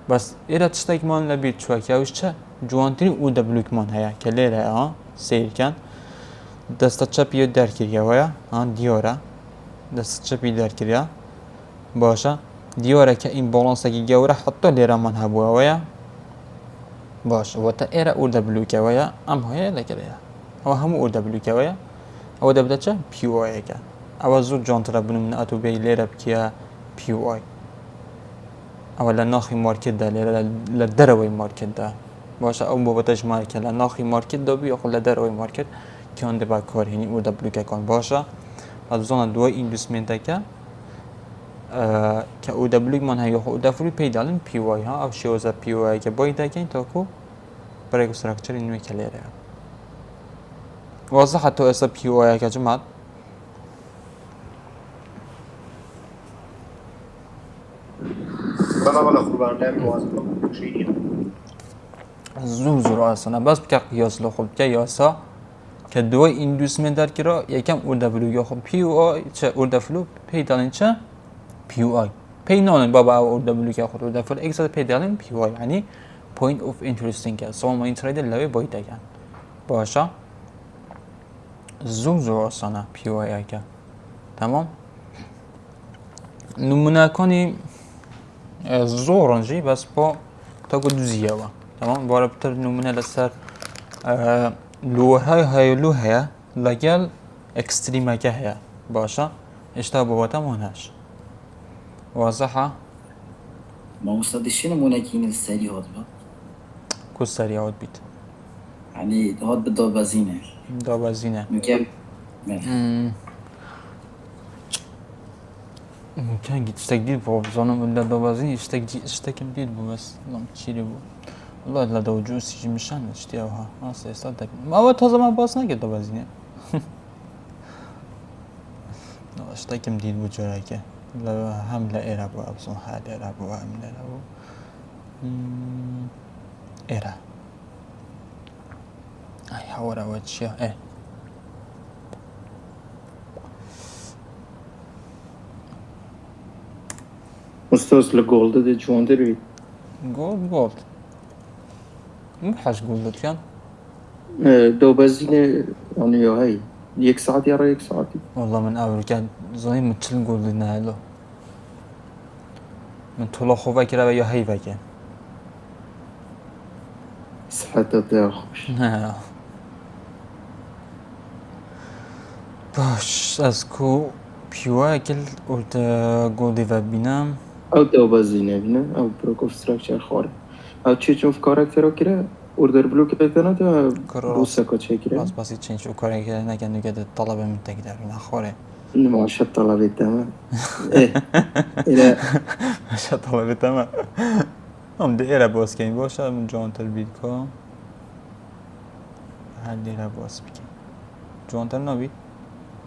بس ایره تشتاک مان لبید چوه که اوش چه جوانترین او دبلوک مان هیا که لیره سیر کن دستا چپیو در کریه دیاره دست چپی در کریا باشه دیاره که این بالانس که گوره حتی لیره من هبوه ویا باشه و تا ایره او دبلوکه ویا ام های لکه لیره او همو او دبلوکه ویا او دبده چه پیو آی که او زود جانتره بنو من اتو بی لیره بکیه پیو آی او لناخی مارکت ده لیره لدروی مارکت ده باشه او بابتش مارکت لناخی مارکت ده بی اخو لدروی مارکت که آن ده با کار هینی او دبلوکه کن باشه از زمان دوای ایندوسمنت که او دبلیگ من هایی خود دفعی پیدالن پیوای ها او شیوزه پیوای که باید دکن تا کو بریک استراکچر اینوی کلیره واضح حتی ایسا پیوای که جماعت بلا خوبان لعب موازنه شيء زور آسانه بس بکه قیاس لخوب که یاسا که دوای ایندوسمنت در کرا یکم او دبلیو یا خب پی او آی چه او دبلیو پیدالن چه پی او آی پی نانن بابا او دبلیو که خود او دبلیو اکسات پیدالن پی او آی یعنی پوینت اوف اینترستینگ که سوال ما این ترید لوی باید دکن باشه زور آسانه پی او آی که تمام نمونه کنی زورنجی بس با تا گو دوزیه و تمام باره بتر نمونه لسر لوهای هایلو هیا لگل اکستریمه که هیا باشه اشتباه بابتا مانهش واضحه ما مستدشين مناكين السري هاد با کس سریع هاد بید يعني هاد بالدابازينه دابازینه مكان ممکن گید اشتاک دید با بزانم الا دابازین اشتاکم دید با بس لام چیری بود والله الا دو جوسی میشن اشتیاها اصلا استاد ما تازه من باز نگه دابازینه اشتكي مدين وجراك لو هم لا إيرا بو أبصم حال إيرا بو هم لا بو إيرا أي حورا وجه إيه استاذ لجولد دي جوان دروي جولد مو حاش جولد كان دو بزينة يعني يا هاي يك ساعة يا يك ساعة والله من أول كان زين متشل جولد نهاله من طول خوفا كده يا هاي فكان ساعة تاخش باش اسكو بيواكل قلت جولد فابينام او دو بزينة بنا او بروكوف ستراكشر خارج او تشيشون في كاركتر كده اوردر بلوك كده تا بوسا كاتشي كده باس باسي تشينج وكوري كده نكن كده الطلبة من تقدر نخوري ما شاء الله تمام ايه الى مش طلبة تمام هم دي إيرا بوس كين بوشا من جون تربيتكو هل إيرا بوس بكين جون ترنبيت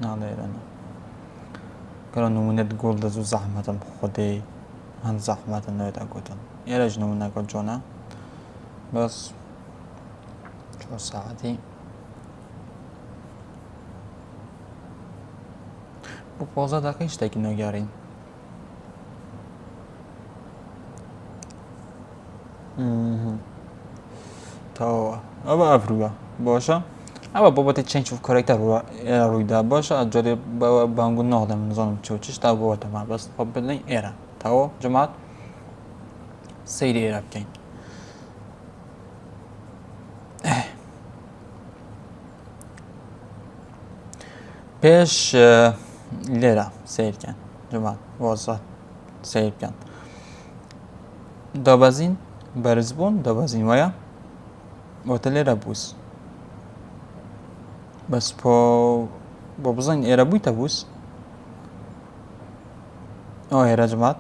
نعم إيرا نا قالوا نمونة جولد زو زحمة بخودي هن زحمة نويتا قوتن إيرا جنونا قول جونا بس شو ساعتي بوزا داخل اشتاكي نگارين تا اما افروگا باشه اما بابت چنج اف کاراکتر روی دا باشه جوری بانگو نادم نظام چوچش تا بابت ما بس بابلین ایرا تا جماعت سیر ایرا بکن پیش لیرا سیر کن جماعت واسه سیر کن دابزین برزبون دابزین ویا وتليرا بوس بس بو بزين إيرا بوي تبوس إيرا جماعت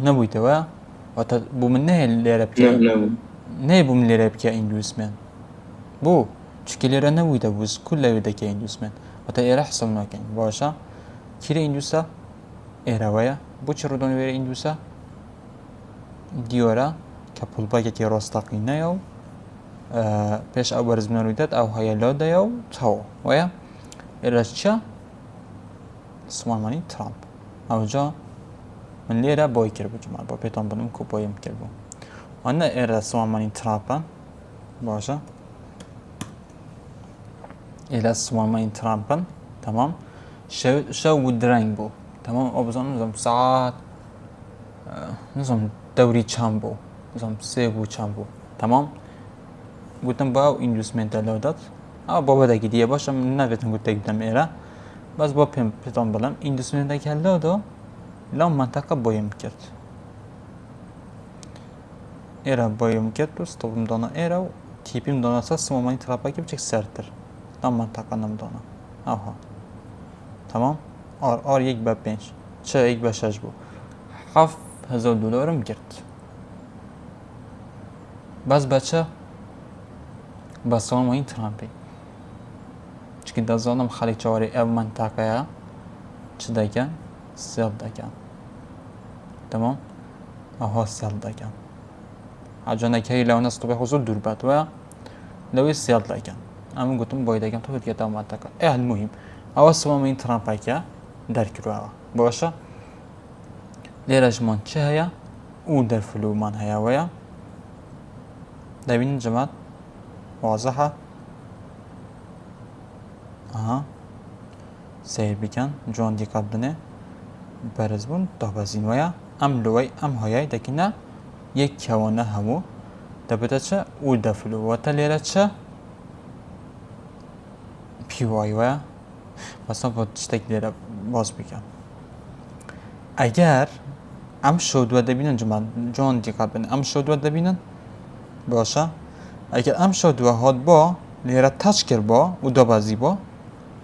نبوي توا بو من نه الليرا بكا نه بو من الليرا بكا إندوسمان بو چكي ليرا نبوي تبوس كل ليرا كا إندوسمان إيرا حصل ناكن باشا كيرا إندوسا إيرا ويا بو چرو دون ويرا إندوسا دیوارا که پول باید که راستقی نیاو پیش او برز منویدت او های لاده یاو تاو ویا ایرش چه سوالمانی ترامپ او جا من لیره بای کرد بود جمعه با پیتان بنام که بایم کرد بود وانا ایره سوالمانی ترامپن باشه ایره سوالمانی ترامپن تمام شو بود رنگ بود تمام او بزن نظام ساعت نظام دوري چامبو نظام سيبو چامبو تمام قلتم باو اندوسمنت لودات بابا داكي ديه باشا من نفتن قلت قدام ايرا بس با بيتون بلم اندوسمنت داكي لودو لو منطقة بايم كرت ايرا بايم كرت بس طبم دانا ايرا و تيبيم دانا ساس سماماني ترابا كي بچك سرتر لو منطقة نم دانا اوها تمام ار يك با بينش چه يك با شش بو $7,000 کرد بس بچه بس ما این ترامپی چون دزانم خالی چواری اول منطقه چه دکن سیل دکن تمام آها سیل دکن عجانه که لون است تو به حضور دور باد و لوی سیل دکن اما گفتم باید دکن تو دیگه تا منطقه المهم اول ما این ترامپی که در کروه باشه ليرج من چه هيا او در فلو من هيا ويا دابين جماعت واضحة سير بكن جوان دي قبلنه برزبون دابزين ويا ام لوي ام هيا دكنا يك كوانه همو دبتا چه او در فلو واتا ليرج چه پیواي ويا بسا با تشتك ليره باز بكن اگر ام شود و دبینن جان دیگه بین ام شود و دبینن باشه اگر ام شود و هاد با لیره تاچ کر با و دابازی با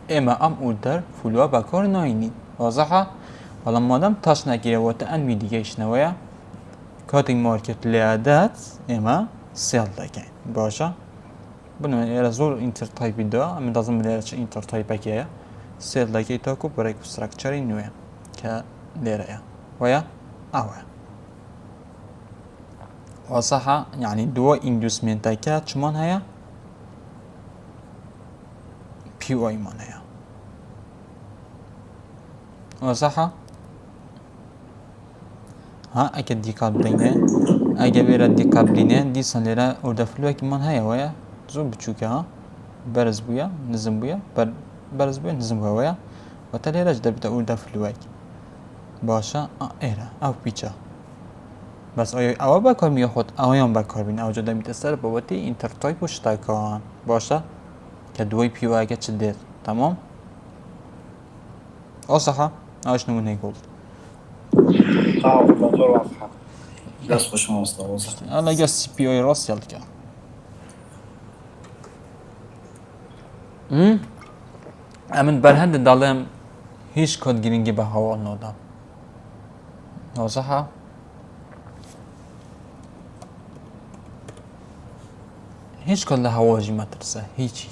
اما ام او در فلوه بکار ناینی واضحه ولی مادم تاچ نگیره و تا انمی دیگه اشنوه کاتینگ مارکت لیادت اما سیل دکن باشه بنو إيرا زور إنتر تايب دا من لازم من إيرا إنتر تايب كيا سيل لكي تاكو بريك ستراكشر نويا كليرا ويا أوه وصحة يعني دو inducement كا شمان هيا بيو أي من هيا وصحة ها أكيد دي قابلينه أجا بيرا دي قابلينه دي سنلرا أوردا فلوك من هيا ويا زوم بتشوكا ها برز بويا نزم بويا برز بويا نزم بويا ويا وتالي رج دبتا أوردا فلوك باشا إيرا أو بيتشا بس أو بكار مياخد أويان بكار بين أو جدا متأثر بواتي إنتر تايب وشتاكان باشا كدوي بيو أجا تشدير تمام أو صحة أوش نمون هيك قلت موتور واضحة دست خوش مصطفى أنا جا سي بي أو راس يلقى أمن برهند دالم هیچ کد گرینگی به حوال ندم صحة هیچ کد لحواجی ما ترسه هیچ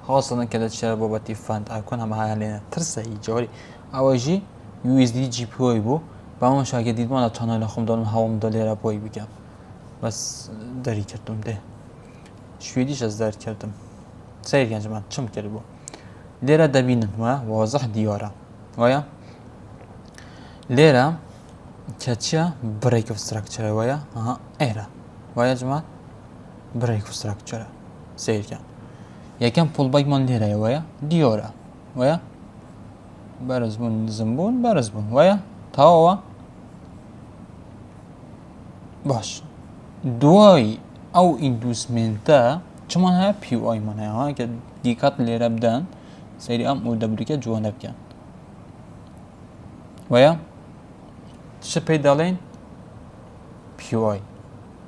خاصة كده تشتري بابتي فاند أكون هم هاي ترسه هیچ جاری آواجی USD جی پی آی بو با اون شاید دید من چنل خم دارم هوام دلار پای بگم بس دری کردم ده شویدیش از در کردم سیر گنج من چم کرد بو لیرا دبینن و واضح دیاره ویا لیرا کچیا بریک اف استراکچر ویا ها ایرا ویا جماعت بریک اف استراکچر سیر گن یکم پول باگ من لیرا ویا دیاره ویا برزبون زنبون برزبون ویا تاوا باش دوای او اندوسمنتا چمان ها پیو آی من ها که دیکات لیره بدن سری ام او دبلی که جوانه بکن ویا چه پیدالین پیو آی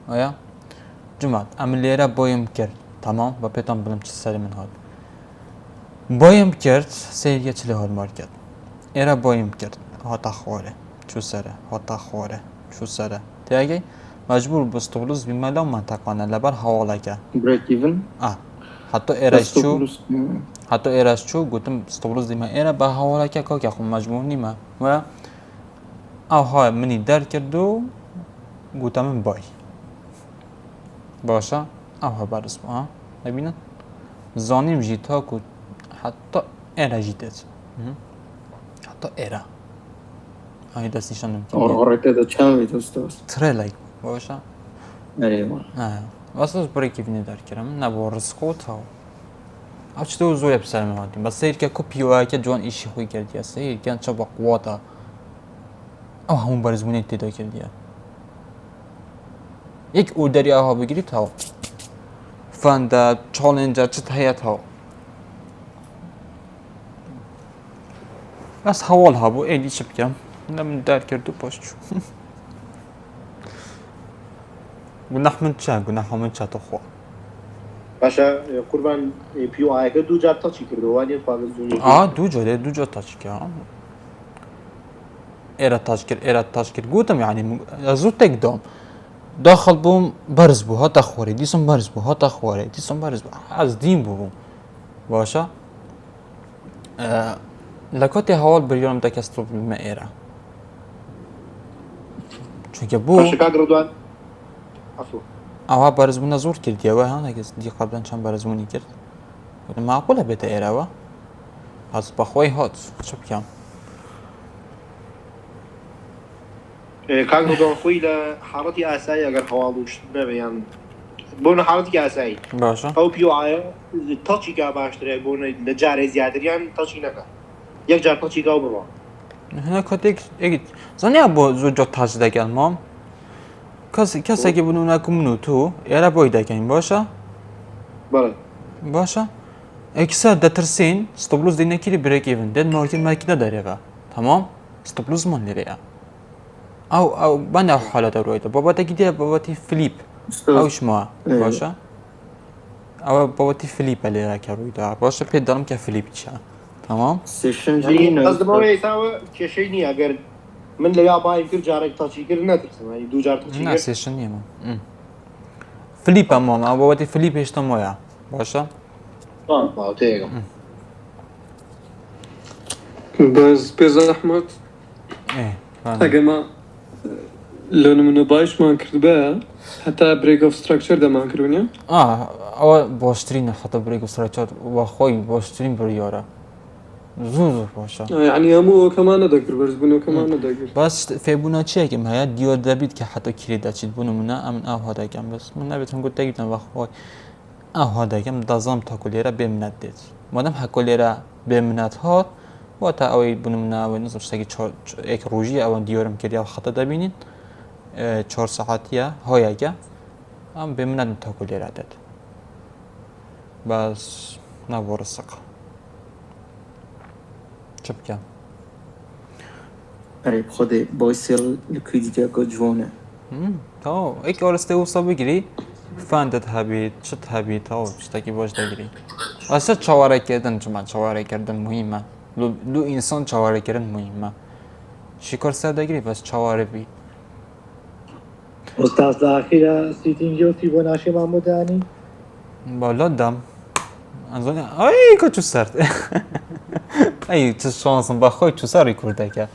ویا جماعت ام لیره بایم کرد تمام و پیتان بلم چه سری من هاد بایم کرد سریه چلی هاد مارکت ایره بایم کرد هاتا خواره چو سره هاتا خواره چو سره تیاگی مجبور بستولوز بیمالا منطقانه لبر حواله که بريك ايفن حتی ایرش چو گوتم استولوز دیما ایره به حواله که که خون مجبور نیمه و ها منی در کردو گوتم من بای باشه ها برس با ببینن زانیم جیتا که حتی ایره جیتت حتی ایره هاي دست نشان نمیکنم آره كده چند وید است تره لایک باشه ایوه واسه برای کیفنی در کردم نبود رسکوت ها اچ تو زوری بسر میادیم بس سیر که کپیوه که جوان ایشی خوی کردی است سیر که چه با قوتا او همون برزمونی ابتدا کردی یک اوردری ها بگیری تا فند چالنجر چه تهیت ها بس حوال ها بو ایلی چه بگم نمون در کردو پاشچو گناه من چه گناه من چه تو خوا باشا قربان پیو آی که دو جار تاچی کرده وانی فاز دونی دو جا تاچ کرد ایرا تاچ کرد گوتم یعنی زود تقدام داخل بوم برز بو ها تخوری دیسم برز بو ها تخوری دیسم برز بو از دین بوم باشه لکاتی حوال بریانم دکست رو بیم ایرا چون که بو باشا که گردوان عفو اوها برزبون زور کردی اوه ها نگه دی قبلا چند برزبونی کرد معقوله بیت ایره اوه از بخوای هات چه بکم که گردوان خوی لحالتی آسایی اگر حوالوش نبیان بون حالتی آسایی باشه او پیو آی تاچی که باشتره بون لجاره زیادریان تاچی نکن یک جار تاچی که بروا هنه کتیک زنی ابو زود جا تاچ دکن مام کسی که بونو نکمونو تو ایره باید دکن باشه بله باشه اکسا دترسین استبلوز دینه کلی بریک ایون دید مارکت مرکی نداره با تمام استبلوز من لیره او بند او حالت رویده بابا گیده باباتی فلیپ اوش ما باشه او باباتی فلیپ لیره که رویده باشه پید دارم که فلیپ چه تمام سیشن جی یعنی نه از دماغی سوا که شی نی اگر من لیا بایم کر جاره تاچی کر نترسم یعنی دو جار تاچی نه کر سیشن نیه فلیپ هم باباتی فلیپ اشتم مایا باشا ما تيجا بس بزحمت ايه فاهم اگه ما لونمونو باش مان کرد به حتی بریک آف سترکچر ده مان کرونیا او باشترین حتی بریک و سرچات و خوی باشترین بریاره زور باشه یعنی همو کمان نداکر برز بونو کمان نداکر بس فیبوناچی که هیا دیو دبید که حتی کلی دچید بونمونه امن آه هادا کم بس من نبیتم گفت دیگه و خوی آه هادا کم دازم تا کلیره بمنت دید مادم هکلیره بمنت هات و تا اوی بونمونه اوی نصف شتاقی یک روزی اون دیورم کردی او خطا دبینین 4 ساعتیه هایگه ام بمنت تا کلیره دید بس نبور الثقة شو بكام اره بخود بايسل لكويديتي اكو جوانه تو ايك اورستي وصل بگیری فاندت هبید شت هبید تو شتاکی باش دگیری اصلا چواره کردن جمع چواره کردن مهمه لو انسان چواره کردن مهمه شکر سر دگیری بس چواره بی استاد اخیرا سیتینگ و فیبوناچی محمود یعنی بالا دم ای که چو سرد ای چه شانسم با خوی چو سری کرده که